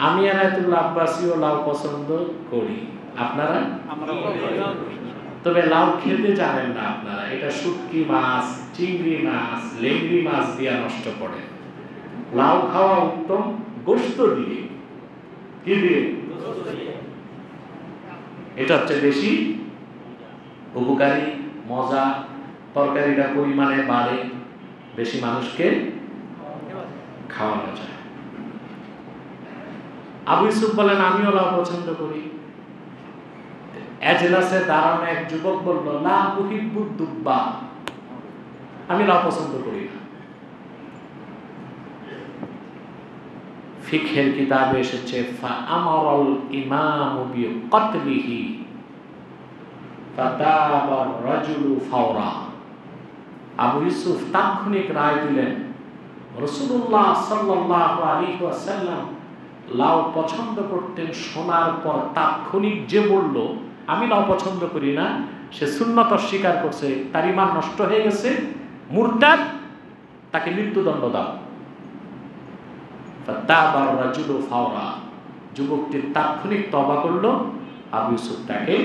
আমি আনায়াতুল্লাহ আব্বাসীও লাউ পছন্দ করি, আপনারা? তবে লাউ খেতে জানেন না আপনারা। এটা শুটকি মাছ, চিংড়ি মাছ, লেংড়ি মাছ দিয়ে নষ্ট করে। লাউ খাওয়া উত্তম গোশত দিয়ে। কি দিয়ে? এটা হচ্ছে বেশি উপকারী, মজা, তরকারিটা পরিমাণে বাড়ে, বেশি মানুষকে খাওয়ানো যায়। আবু ইউসুফ বলেন আমিও লাউ পছন্দ করি। এজলাসে দাঁড়ানো এক যুবক বলল, লা উহিব্বুদ দুব্বা, আমি লাউ পছন্দ করি না। ফিকহের কিতাবে এসেছে ফাআমারাল ইমামু বিকতলিহি ফাতাবার রাজুলু ফাওরা। আবু ইউসুফ তাৎক্ষণিক রায় দিলেন। রাসূলুল্লাহ সাল্লাল্লাহু আলাইহি ওয়াসাল্লাম লাউ পছন্দ করতেন শোনার পর তাৎক্ষণিক যে বলল আমি লাউ পছন্দ করি না, সে সুন্নত অস্বীকার করছে, তার ঈমান নষ্ট হয়ে গেছে, মুরতাদ, তাকে মৃত্যুদণ্ড দাও। ফাতাবার রাজুলু ফাওরা, যুবকটি তাৎক্ষণিক তওবা করল, আবু ইউসুফ তাকে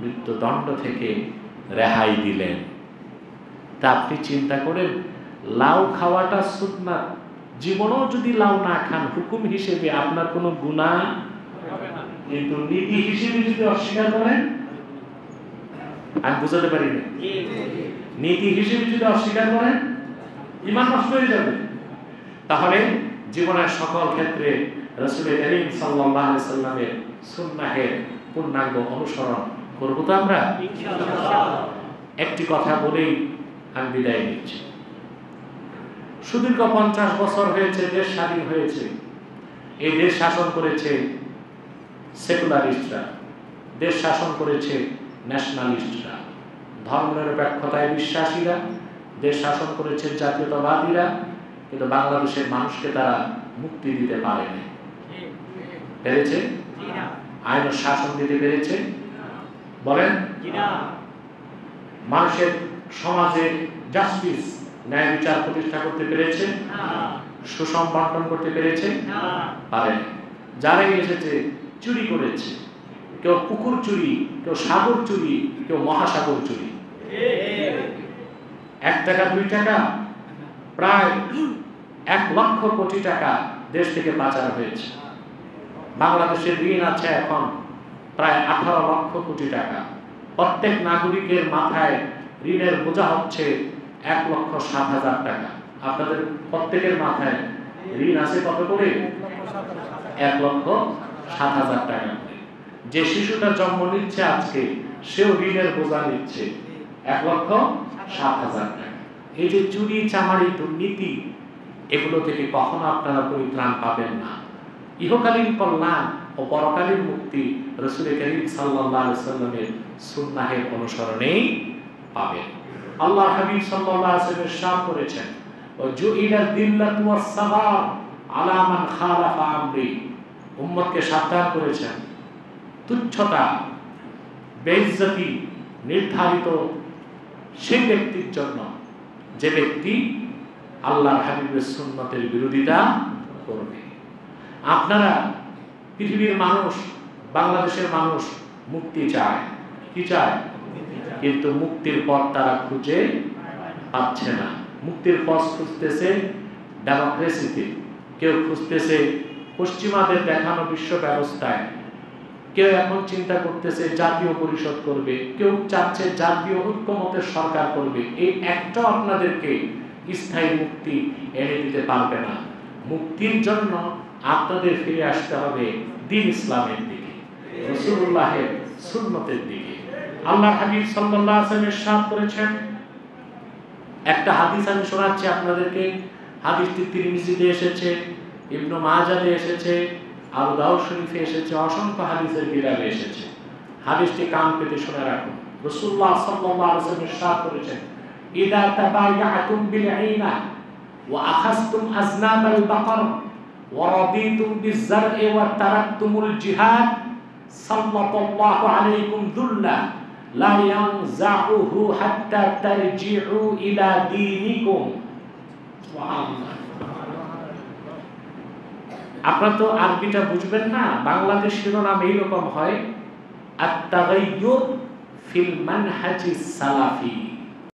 মৃত্যুদণ্ড থেকে রেহাই দিলেন। তা আপনি চিন্তা করেন, লাউ খাওয়াটা সুন্নাত, জীবনেও যদি লাউ না খান হুকুম হিসেবে আপনার কোনো গুনাহ হবে না, কিন্তু নীতি হিসেবে যদি অস্বীকার করেন, আমি বুঝাতে পারি না, নীতি হিসেবে যদি অস্বীকার করেন ঈমান নষ্ট হয়ে যাবে। তাহলে জীবনের সকল ক্ষেত্রে রাসূল করিম সাল্লাল্লাহু আলাইহি সাল্লামের সুন্নাহের পূর্ণাঙ্গ অনুসরণ করব তো আমরা ইনশাআল্লাহ। একটি কথা বলেই আমি বিদায় নিচ্ছি। সুদীর্ঘ 50 বছর হয়েছে দেশ স্বাধীন হয়েছে। এই দেশ শাসন করেছে সেকুলারিস্টরা, দেশ শাসন করেছে ন্যাশনালিস্টরা, ধর্মনিরপেক্ষতায় বিশ্বাসীরা, দেশ শাসন করেছে জাতীয়তাবাদীরা, কিন্তু বাংলাদেশের মানুষকে তারা মুক্তি দিতে পারেনি। পেরেছে? আইন ও শাসন দিতে পেরেছে? বলেন মানুষের সমাজে জাস্টিস, ন্যায় বিচার প্রতিষ্ঠা করতে পেরেছে? সুষম বন্টন করতে পেরেছে? পারেনি। যারাই এসেছে চুরি করেছে, কেউ পুকুর চুরি, কেউ সাগর চুরি, কেউ মহাসাগর চুরি। 1 টাকা 2 টাকা প্রায় 1 লক্ষ কোটি টাকা দেশ থেকে পাচার হয়েছে। বাংলাদেশের ঋণ আছে এখন প্রায় 18 লক্ষ কোটি টাকা। প্রত্যেক নাগরিকের মাথায় ঋণের বোঝা হচ্ছে 1,07,000 টাকা। আপনাদের প্রত্যেকের মাথায় ঋণ আছে কত করে? 1,07,000 টাকা। যে শিশুটা জন্ম নিচ্ছে আজকে, সেও ঋণের বোঝা নিচ্ছে 1,07,000 টাকা। এই যে চুরি, চামারি, দুর্নীতি, এগুলো থেকে কখনো আপনারা পরিত্রাণ পাবেন না। ইহকালীন কল্যাণ ও পরকালীন মুক্তি রাসূল করিম সাল্লাল্লাহু আলাইহি ওয়াসাল্লামের সুন্নাহের অনুসরণেই পাবেন। আল্লাহর হাবিব সাল্লাল্লাহু আলাইহি ওয়াসাল্লাম ইরশাদ করেছেন, ওয়াজুইলা দিল্লাতু ওয়াস-সাগার আলা মান খালাফা আমরি। উম্মতকে সাবধান করেছেন, তুচ্ছতা, বেইজ্জতি নির্ধারিত সেই ব্যক্তির জন্য যে ব্যক্তি আল্লাহর হাবিবের সুন্নতের বিরোধিতা করবে। আপনারা পৃথিবীর মানুষ, বাংলাদেশের মানুষ মুক্তি চায়, কি চায়? কিন্তু মুক্তির পথ তারা খুঁজে পাচ্ছে না। মুক্তির পথ খুঁজতেছে ডেমোক্রেসিতে, কেউ খুঁজতেছে পশ্চিমাদের দেখানো বিশ্ব ব্যবস্থায়, কেউ এখন চিন্তা করতেছে জাতীয় পরিষদ করবে, কেউ চাচ্ছে জাতীয় ঐক্যমতের সরকার করবে। এই একটা আপনাদেরকে স্থায়ী মুক্তি এনে দিতে পারবে না। মুক্তির জন্য আপনাদের ফিরে আসতে হবে দ্বীন ইসলামের দিকে, রাসূলুল্লাহের সুন্নতের দিকে। আল্লাহর হাবিব সাল্লাল্লাহু আলাইহি ওয়াসাল্লাম ইরশাদ করেছেন, একটা হাদিস আমি শোনাচ্ছি আপনাদেরকে। হাদিসটি তিরমিজিতে এসেছে, ইবনে মাজাহে এসেছে, আবু দাউদ শরীফে এসেছে, অসংখ্য হাদিসের কিতাবে এসেছে। হাদিসটি কান পেতে শুনে রাখুন। রাসূলুল্লাহ সাল্লাল্লাহু আলাইহি ওয়াসাল্লাম ইরশাদ করেছেন, ইদা তাবায়াতুম বিল আইনা ওয়া আখাযতুম আযনাবাল বাকর ওয়া রাদিতুম বিয-যার'i ওয়া তারাকতুমুল জিহাদ সাল্লাল্লাহু আলাইকুম দুল্লা লা ইয়ানজাউহু হাত্তা তারজিউ ইলা দীনিকুম। সুবহানাল্লাহ। আপনারা তো আরবিটা বুঝবেন না, বাংলাদেশ শিরোনাম এইরকম হয়, আত-তাগাইয়ুর ফিল মানহাজিস সালাফি।